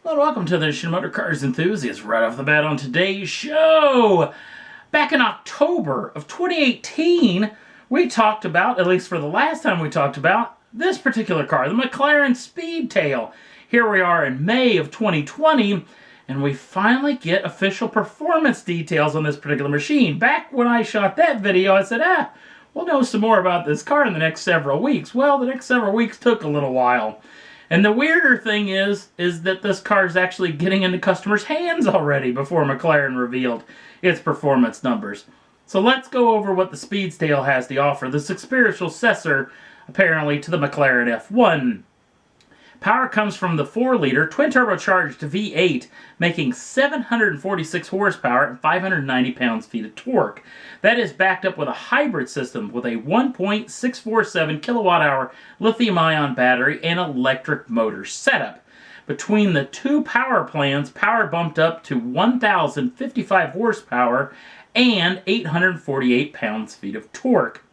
Well, welcome to the Motor Cars Enthusiast. Right off the bat on today's show, back in October of 2018, we talked about, at least for the last time we talked about, this particular car, the McLaren Speedtail. Here we are in May of 2020, and we finally get official performance details on this particular machine. Back when I shot that video, I said, we'll know some more about this car in the next several weeks. Well, the next several weeks took a little while. And the weirder thing is that this car is actually getting into customers' hands already before McLaren revealed its performance numbers. So let's go over what the Speedtail has to offer, the spiritual successor, apparently, to the McLaren F1. Power comes from the 4-liter twin-turbocharged V8, making 746 horsepower and 590 pounds-feet of torque. That is backed up with a hybrid system with a 1.647 kilowatt-hour lithium-ion battery and electric motor setup. Between the two power plants, power bumped up to 1,055 horsepower and 848 pounds-feet of torque.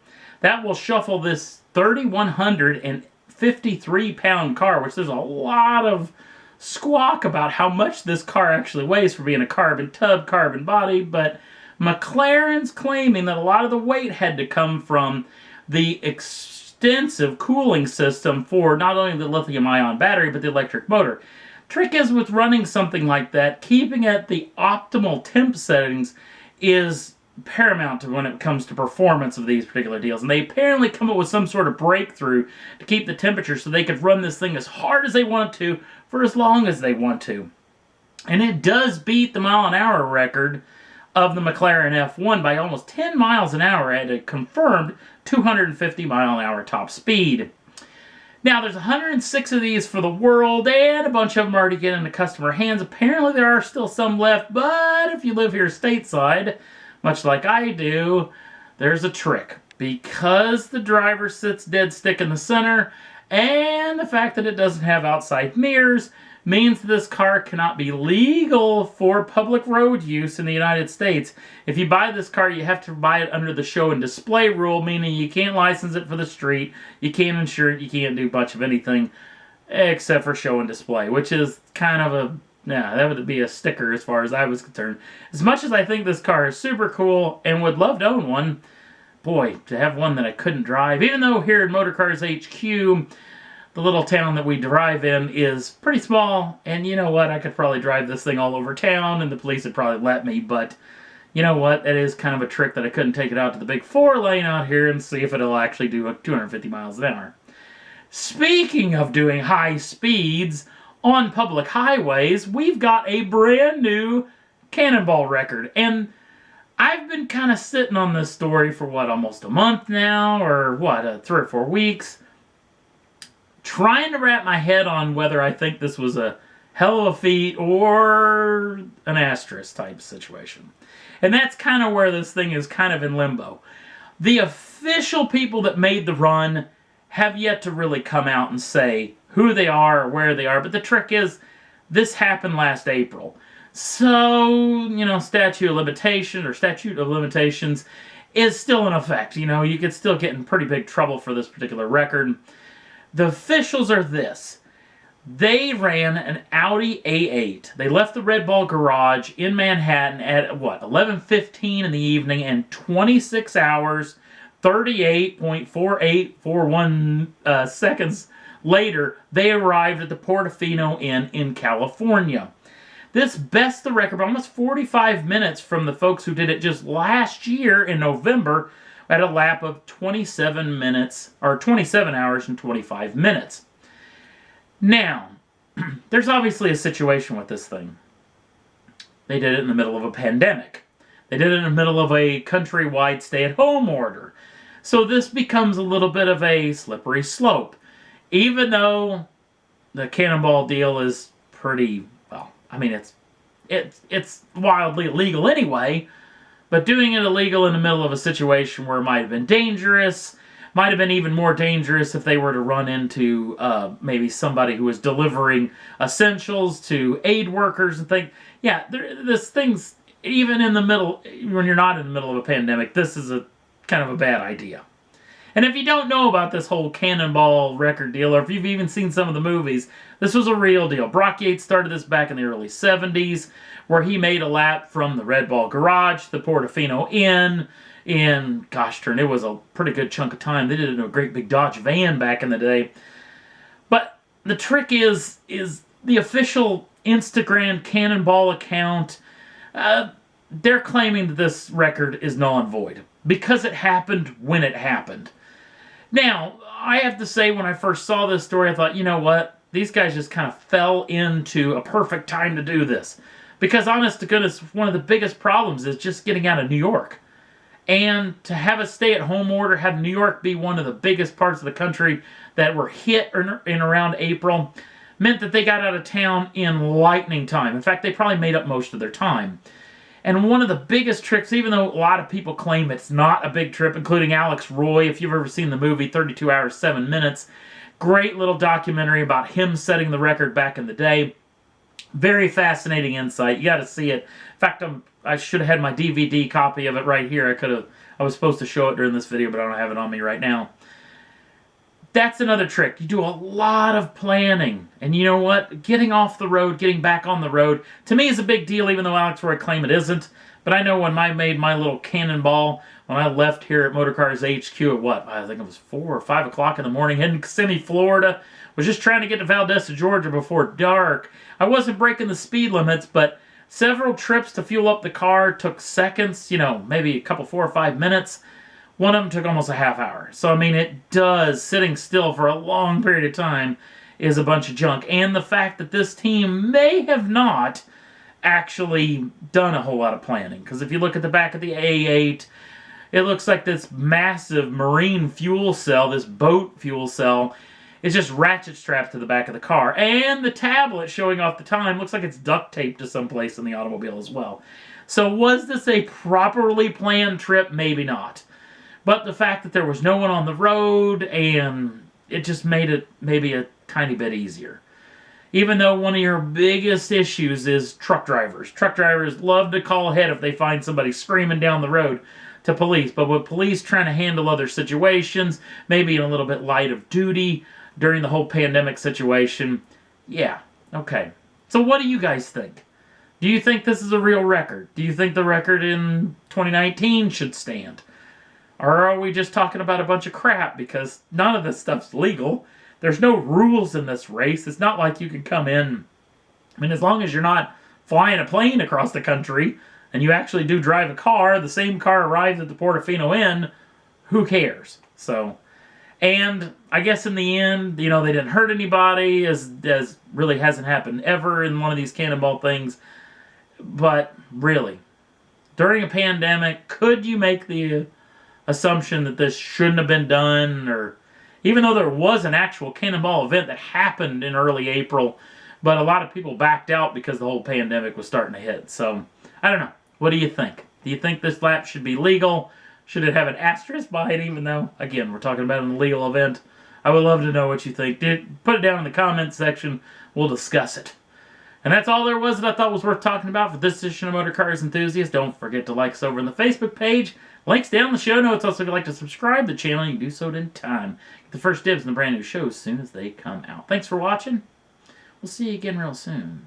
That will shuffle this 3,153-pound car, which there's a lot of squawk about how much this car actually weighs for being a carbon tub, carbon body, but McLaren's claiming that a lot of the weight had to come from the extensive cooling system for not only the lithium-ion battery, but the electric motor. Trick is, with running something like that, keeping at the optimal temp settings is paramount to when it comes to performance of these particular deals. And they apparently come up with some sort of breakthrough to keep the temperature so they could run this thing as hard as they want to for as long as they want to. And it does beat the mile-an-hour record of the McLaren F1 by almost 10 miles an hour at a confirmed 250 mile-an-hour top speed. Now, there's 106 of these for the world, and a bunch of them already get into customer hands. Apparently, there are still some left, but if you live here stateside, much like I do, there's a trick. Because the driver sits dead stick in the center, and the fact that it doesn't have outside mirrors means this car cannot be legal for public road use in the United States. If you buy this car, you have to buy it under the show and display rule, meaning you can't license it for the street, you can't insure it, you can't do much of anything except for show and display, which is kind of a... yeah, that would be a sticker as far as I was concerned. As much as I think this car is super cool and would love to own one, boy, to have one that I couldn't drive, even though here in Motor Cars HQ, the little town that we drive in is pretty small, and you know what, I could probably drive this thing all over town and the police would probably let me, but you know what, that is kind of a trick that I couldn't take it out to the big 4-lane out here and see if it'll actually do 250 miles an hour. Speaking of doing high speeds on public highways, we've got a brand new Cannonball record. And I've been kind of sitting on this story for, almost a month now, or 3 or 4 weeks, trying to wrap my head on whether I think this was a hell of a feat or an asterisk type situation. And that's kind of where this thing is kind of in limbo. The official people that made the run have yet to really come out and say who they are or where they are, but the trick is, this happened last April. So, statute of limitations is still in effect. You could still get in pretty big trouble for this particular record. The officials are this. They ran an Audi A8. They left the Red Ball garage in Manhattan at, 11:15 in the evening, and 26 hours, 38.4841 seconds later, they arrived at the Portofino Inn in California. This bests the record by almost 45 minutes from the folks who did it just last year in November at a lap of 27 hours and 25 minutes. Now, there's obviously a situation with this thing. They did it in the middle of a pandemic. They did it in the middle of a countrywide stay-at-home order. So this becomes a little bit of a slippery slope. Even though the Cannonball deal is pretty, it's wildly illegal anyway, but doing it illegal in the middle of a situation where it might have been dangerous, might have been even more dangerous if they were to run into maybe somebody who was delivering essentials to aid workers and things. Yeah, this thing's, even in the middle, when you're not in the middle of a pandemic, this is a kind of a bad idea. And if you don't know about this whole Cannonball record deal, or if you've even seen some of the movies, this was a real deal. Brock Yates started this back in the early 70s, where he made a lap from the Red Ball Garage to the Portofino Inn in, gosh darn, it was a pretty good chunk of time. They did it in a great big Dodge van back in the day. But the trick is the official Instagram Cannonball account, they're claiming that this record is null and void because it happened when it happened. Now, I have to say, when I first saw this story, I thought, you know what? These guys just kind of fell into a perfect time to do this. Because, honest to goodness, one of the biggest problems is just getting out of New York. And to have a stay-at-home order, have New York be one of the biggest parts of the country that were hit in around April, meant that they got out of town in lightning time. In fact, they probably made up most of their time. And one of the biggest tricks, even though a lot of people claim it's not a big trip, including Alex Roy, if you've ever seen the movie 32 Hours, 7 Minutes, great little documentary about him setting the record back in the day. Very fascinating insight. You got to see it. In fact, I should have had my DVD copy of it right here. I was supposed to show it during this video, but I don't have it on me right now. That's another trick. You do a lot of planning. And you know what? Getting off the road, getting back on the road, to me is a big deal, even though Alex Roy claimed it isn't. But I know when I made my little Cannonball, when I left here at Motorcars HQ at what? I think it was 4 or 5 o'clock in the morning, heading to Kissimmee, Florida. Was just trying to get to Valdosta, Georgia before dark. I wasn't breaking the speed limits, but several trips to fuel up the car took seconds, maybe a couple, 4 or 5 minutes. One of them took almost a half hour. So, I mean, it does, sitting still for a long period of time is a bunch of junk. And the fact that this team may have not actually done a whole lot of planning. Because if you look at the back of the A8, it looks like this massive marine fuel cell, this boat fuel cell, is just ratchet strapped to the back of the car. And the tablet showing off the time looks like it's duct taped to someplace in the automobile as well. So was this a properly planned trip? Maybe not. But the fact that there was no one on the road, and it just made it maybe a tiny bit easier. Even though one of your biggest issues is truck drivers. Truck drivers love to call ahead if they find somebody screaming down the road to police. But with police trying to handle other situations, maybe in a little bit light of duty during the whole pandemic situation, yeah, okay. So what do you guys think? Do you think this is a real record? Do you think the record in 2019 should stand? Or are we just talking about a bunch of crap because none of this stuff's legal? There's no rules in this race. It's not like you can come in. I mean, as long as you're not flying a plane across the country and you actually do drive a car, the same car arrives at the Portofino Inn, who cares? So, and I guess in the end, they didn't hurt anybody, as really hasn't happened ever in one of these Cannonball things. But really, during a pandemic, could you make the assumption that this shouldn't have been done? Or even though there was an actual Cannonball event that happened in early April, but a lot of people backed out because the whole pandemic was starting to hit. So, I don't know. What do you think? Do you think this lap should be legal? Should it have an asterisk by it, even though, again, we're talking about an illegal event? I would love to know what you think. Put it down in the comments section. We'll discuss it. And that's all there was that I thought was worth talking about for this edition of Motor Cars Enthusiast. Don't forget to like us over on the Facebook page. Links down in the show notes. Also, if you'd like to subscribe to the channel, you can do so at any time. Get the first dibs on the brand new shows as soon as they come out. Thanks for watching. We'll see you again real soon.